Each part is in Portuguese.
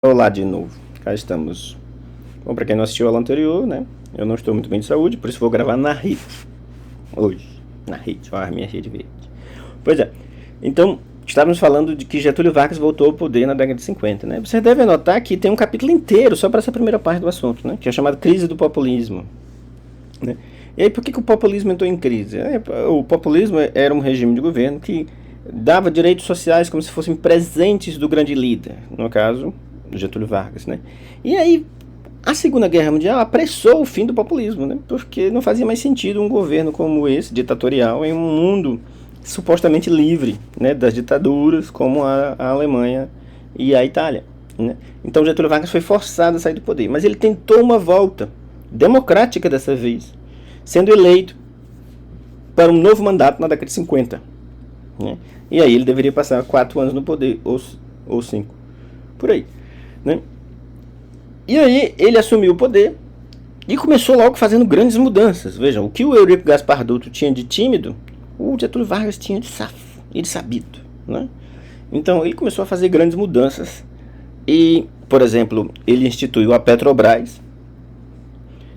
Olá de novo, cá estamos. Bom, para quem não assistiu ao anterior, né? Eu não estou muito bem de saúde, por isso vou gravar na rede. Hoje, na rede, ó, a minha rede verde. Pois é, então, estávamos falando de que Getúlio Vargas voltou ao poder na década de 50, né? Você deve notar que tem um capítulo inteiro só para essa primeira parte do assunto, né? Que é chamado Crise do Populismo, né? E aí, por que o populismo entrou em crise? O populismo era um regime de governo que dava direitos sociais como se fossem presentes do grande líder, no caso, Getúlio Vargas, né? E aí, a Segunda Guerra Mundial apressou o fim do populismo, né? Porque não fazia mais sentido um governo como esse, ditatorial, em um mundo supostamente livre, né, das ditaduras, como a Alemanha e a Itália, né? Então Getúlio Vargas foi forçado a sair do poder, mas ele tentou uma volta democrática dessa vez, sendo eleito para um novo mandato na década de 50, né? E aí ele deveria passar 4 anos no poder, ou 5, por aí, né? E aí ele assumiu o poder e começou logo fazendo grandes mudanças. Vejam, o que o Eurico Gaspar Dutra tinha de tímido, o Getúlio Vargas tinha de sabido, né? Então ele começou a fazer grandes mudanças e, por exemplo, ele instituiu a Petrobras,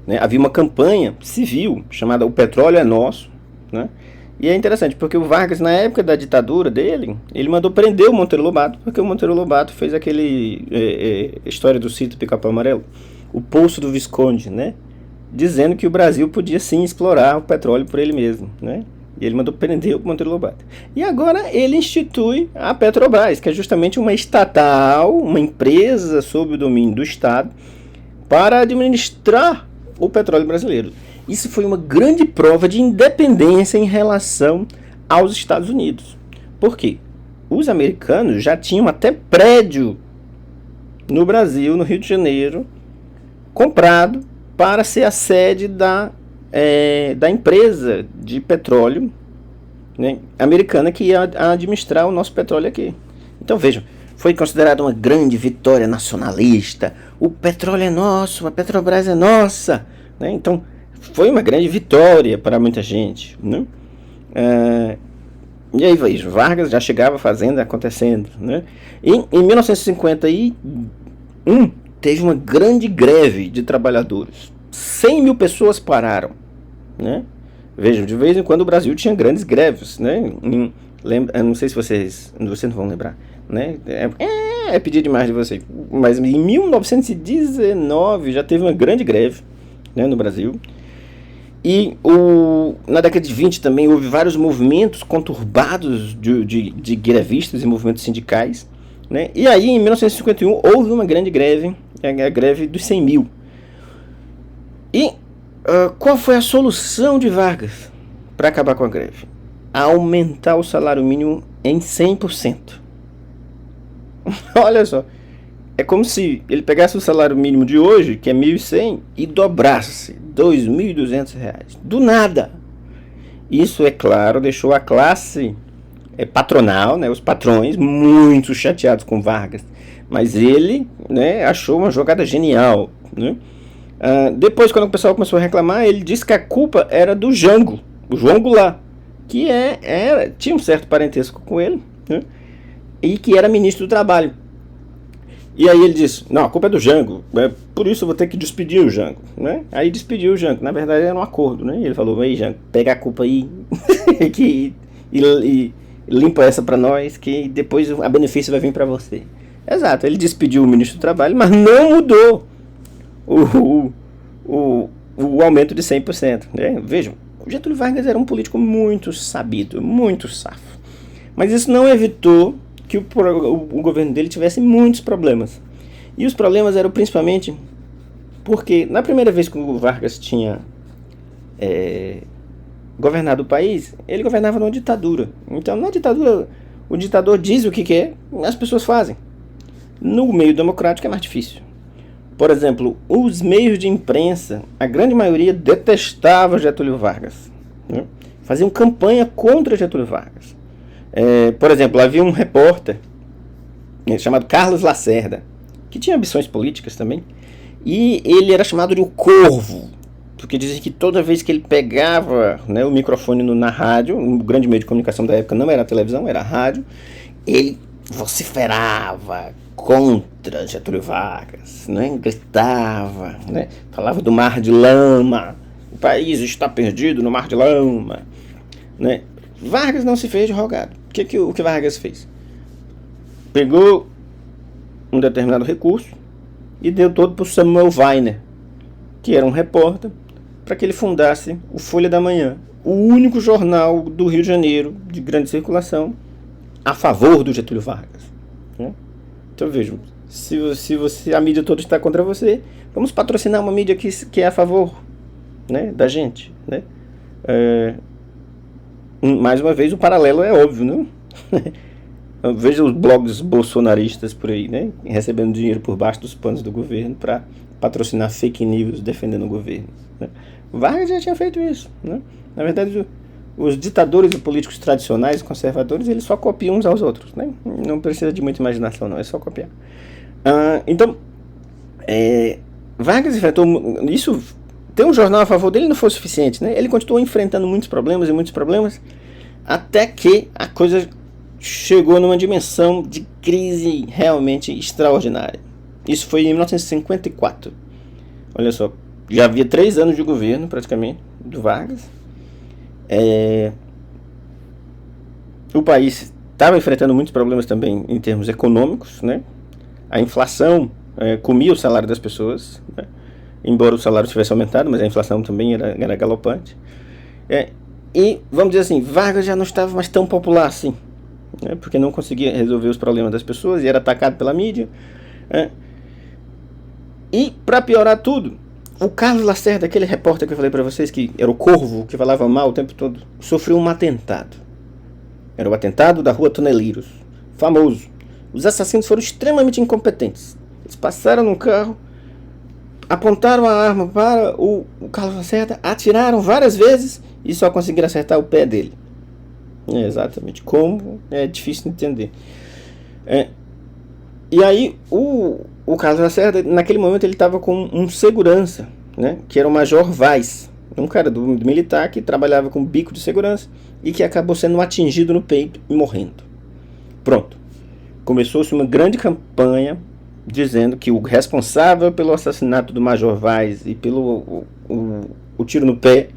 né? Havia uma campanha civil chamada O Petróleo é Nosso, né? E é interessante porque o Vargas, na época da ditadura dele, ele mandou prender o Monteiro Lobato, porque o Monteiro Lobato fez aquele história do sítio Pica-Pau Amarelo, o Poço do Visconde, né? Dizendo que o Brasil podia sim explorar o petróleo por ele mesmo, né? E ele mandou prender o Monteiro Lobato. E agora ele institui a Petrobras, que é justamente uma estatal, uma empresa sob o domínio do Estado, para administrar o petróleo brasileiro. Isso foi uma grande prova de independência em relação aos Estados Unidos. Por quê? Os americanos já tinham até prédio no Brasil, no Rio de Janeiro, comprado para ser a sede da empresa de petróleo, né, americana que ia administrar o nosso petróleo aqui. Então vejam, foi considerada uma grande vitória nacionalista. O petróleo é nosso, a Petrobras é nossa, né? Então foi uma grande vitória para muita gente, né? E aí veja, Vargas já chegava fazendo, acontecendo, né? Em 1951 teve uma grande greve de trabalhadores. 100 mil pessoas pararam, né? Vejam, de vez em quando o Brasil tinha grandes greves, né? Eu não sei se vocês não vão lembrar, né? É pedir demais de vocês, mas em 1919 já teve uma grande greve, né, no Brasil. E na década de 20 também houve vários movimentos conturbados de grevistas e movimentos sindicais, né? E aí em 1951 houve uma grande greve, a greve dos 100 mil. E qual foi a solução de Vargas para acabar com a greve? Aumentar o salário mínimo em 100%. Olha só, é como se ele pegasse o salário mínimo de hoje, que é 1.100, e dobrasse R$2.200. Do nada. Isso, é claro, deixou a classe patronal, né, os patrões, muito chateados com Vargas. Mas ele, né, achou uma jogada genial, né? Depois, quando o pessoal começou a reclamar, ele disse que a culpa era do Jango, o João Goulart, que tinha um certo parentesco com ele, né, e que era ministro do Trabalho. E aí ele disse, não, a culpa é do Jango, por isso eu vou ter que despedir o Jango, né? Aí despediu o Jango, na verdade era um acordo, né? E ele falou, aí Jango, pega a culpa aí e limpa essa pra nós, que depois a benefício vai vir pra você. Exato, ele despediu o ministro do Trabalho, mas não mudou o aumento de 100%, né? Vejam, o Getúlio Vargas era um político muito sabido, muito safo, mas isso não evitou que o governo dele tivesse muitos problemas. E os problemas eram principalmente porque na primeira vez que o Vargas tinha governado o país, ele governava numa ditadura. Então na ditadura o ditador diz o que quer, as pessoas fazem. No meio democrático é mais difícil. Por exemplo, os meios de imprensa, a grande maioria detestava Getúlio Vargas, né? Faziam campanha contra Getúlio Vargas. Por exemplo, havia um repórter chamado Carlos Lacerda, que tinha ambições políticas também, e ele era chamado de o Corvo, porque dizem que toda vez que ele pegava, né, o microfone na rádio, um grande meio de comunicação da época não era a televisão, era a rádio, ele vociferava, contra Getúlio Vargas, né? Gritava, né? Falava do mar de lama, o país está perdido no mar de lama, né? Vargas não se fez de rogado. O que Vargas fez? Pegou um determinado recurso e deu todo para o Samuel Weiner, que era um repórter, para que ele fundasse o Folha da Manhã, o único jornal do Rio de Janeiro de grande circulação a favor do Getúlio Vargas, né? Então vejam, se a mídia toda está contra você, vamos patrocinar uma mídia que é a favor, né, da gente, né? Mais uma vez o paralelo é óbvio, não? Veja os blogs bolsonaristas por aí, né, recebendo dinheiro por baixo dos panos do governo para patrocinar fake news defendendo o governo, né? Vargas já tinha feito isso, né? Na verdade, os ditadores e políticos tradicionais, conservadores, eles só copiam uns aos outros, né? Não precisa de muita imaginação, não, é só copiar. Então, Vargas enfrentou isso. Ter um jornal a favor dele não foi suficiente, né? Ele continuou enfrentando muitos problemas, até que a coisa chegou numa dimensão de crise realmente extraordinária. Isso foi em 1954. Olha só, já havia 3 anos de governo, praticamente, do Vargas. O país estava enfrentando muitos problemas também em termos econômicos, né? A inflação comia o salário das pessoas, né? Embora o salário tivesse aumentado, mas a inflação também era galopante. E, vamos dizer assim, Vargas já não estava mais tão popular assim, né? Porque não conseguia resolver os problemas das pessoas e era atacado pela mídia. E, para piorar tudo, o Carlos Lacerda, aquele repórter que eu falei para vocês, que era o Corvo, que falava mal o tempo todo, sofreu um atentado. Era o atentado da Rua Toneleiros, famoso. Os assassinos foram extremamente incompetentes. Eles passaram num carro, apontaram a arma para o Carlos Lacerda, atiraram várias vezes e só conseguiram acertar o pé dele. Exatamente. Como? É difícil de entender. E aí, o Carlos Lacerda, naquele momento, ele estava com um segurança, né, que era o Major Vaz, um cara do militar que trabalhava com bico de segurança e que acabou sendo atingido no peito e morrendo. Pronto. Começou-se uma grande campanha dizendo que o responsável pelo assassinato do Major Vaz e pelo o tiro no pé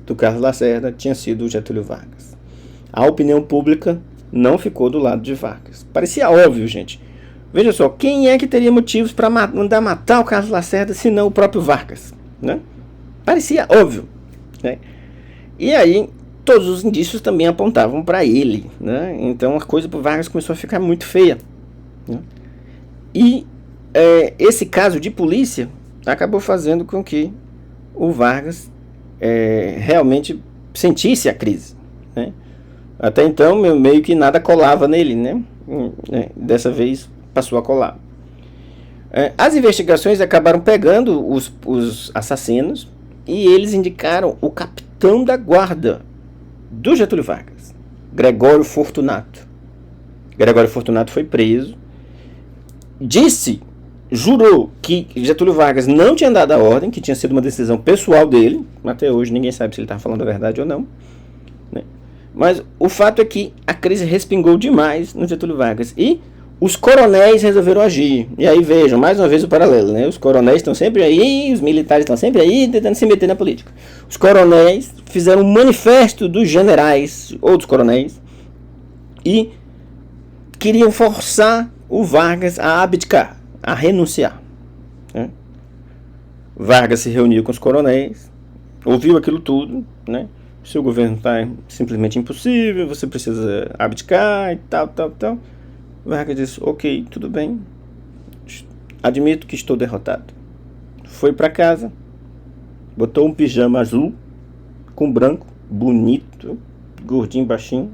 do Carlos Lacerda tinha sido o Getúlio Vargas. A opinião pública não ficou do lado de Vargas. Parecia óbvio, gente. Veja só, quem é que teria motivos para mandar matar o Carlos Lacerda se não o próprio Vargas, né? Parecia óbvio, né? E aí, todos os indícios também apontavam para ele, né? Então a coisa para o Vargas começou a ficar muito feia, né? E esse caso de polícia acabou fazendo com que o Vargas realmente sentisse a crise, né? Até então, meio que nada colava nele, né? Dessa vez passou a colar. As investigações acabaram pegando os assassinos e eles indicaram o capitão da guarda do Getúlio Vargas, Gregório Fortunato. Gregório Fortunato foi preso, jurou que Getúlio Vargas não tinha dado a ordem, que tinha sido uma decisão pessoal dele. Até hoje ninguém sabe se ele está falando a verdade ou não, né? Mas o fato é que a crise respingou demais no Getúlio Vargas e os coronéis resolveram agir. E aí vejam, mais uma vez o paralelo, né? Os coronéis estão sempre aí, os militares estão sempre aí tentando se meter na política. Os coronéis fizeram um manifesto dos generais ou dos coronéis e queriam forçar o Vargas a abdicar, a renunciar, né? Vargas se reuniu com os coronéis, ouviu aquilo tudo, né? Seu governo está simplesmente impossível, você precisa abdicar e tal. Vargas disse, ok, tudo bem, admito que estou derrotado. Foi para casa, botou um pijama azul com branco, bonito, gordinho, baixinho,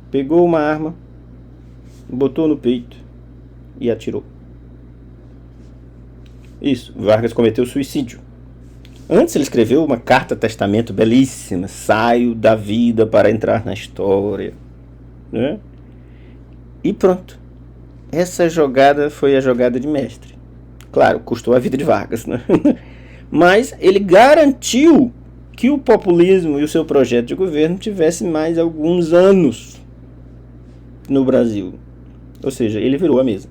pegou uma arma, botou no peito e atirou. Isso, Vargas cometeu suicídio. Antes ele escreveu uma carta-testamento belíssima, saio da vida para entrar na história, né? E pronto. Essa jogada foi a jogada de mestre. Claro, custou a vida de Vargas, né? Mas ele garantiu que o populismo e o seu projeto de governo tivesse mais alguns anos no Brasil. Ou seja, ele virou a mesa.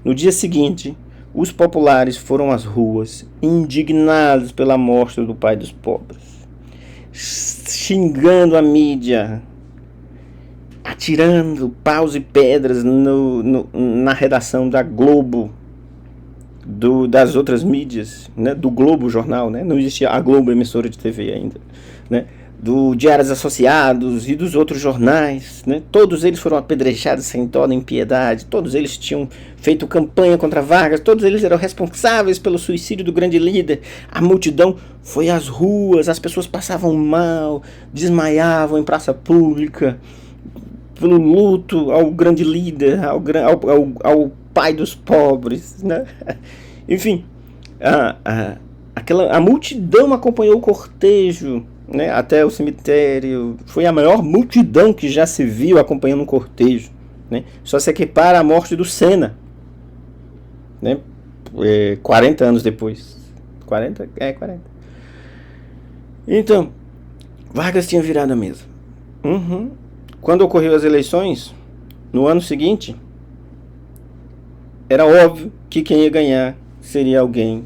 No dia seguinte, os populares foram às ruas, indignados pela morte do pai dos pobres, xingando a mídia, atirando paus e pedras na redação da Globo, das outras mídias, né, do Globo Jornal, né, não existia a Globo emissora de TV ainda, né, do Diários Associados e dos outros jornais, né, todos eles foram apedrejados sem dó nem piedade, todos eles tinham feito campanha contra Vargas, todos eles eram responsáveis pelo suicídio do grande líder. A multidão foi às ruas, as pessoas passavam mal, desmaiavam em praça pública, pelo luto ao grande líder, ao pai dos pobres, né? Enfim, a multidão acompanhou o cortejo, né, até o cemitério. Foi a maior multidão que já se viu acompanhando um cortejo, né? Só se equipara à morte do Senna, né? 40 anos depois. 40? 40. Então, Vargas tinha virado a mesa. Quando ocorreu as eleições, no ano seguinte, era óbvio que quem ia ganhar seria alguém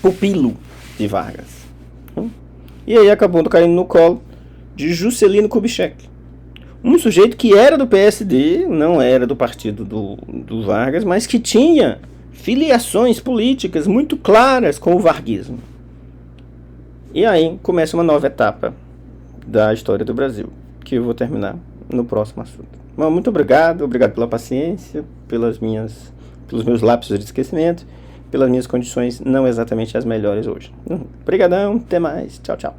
pupilo de Vargas. E aí acabou caindo no colo de Juscelino Kubitschek, um sujeito que era do PSD, não era do partido do Vargas, mas que tinha filiações políticas muito claras com o varguismo. E aí começa uma nova etapa da história do Brasil, que eu vou terminar no próximo assunto. Mas muito obrigado pela paciência, pelos meus lapsos de esquecimento, pelas minhas condições não exatamente as melhores hoje. Obrigadão, até mais, tchau, tchau.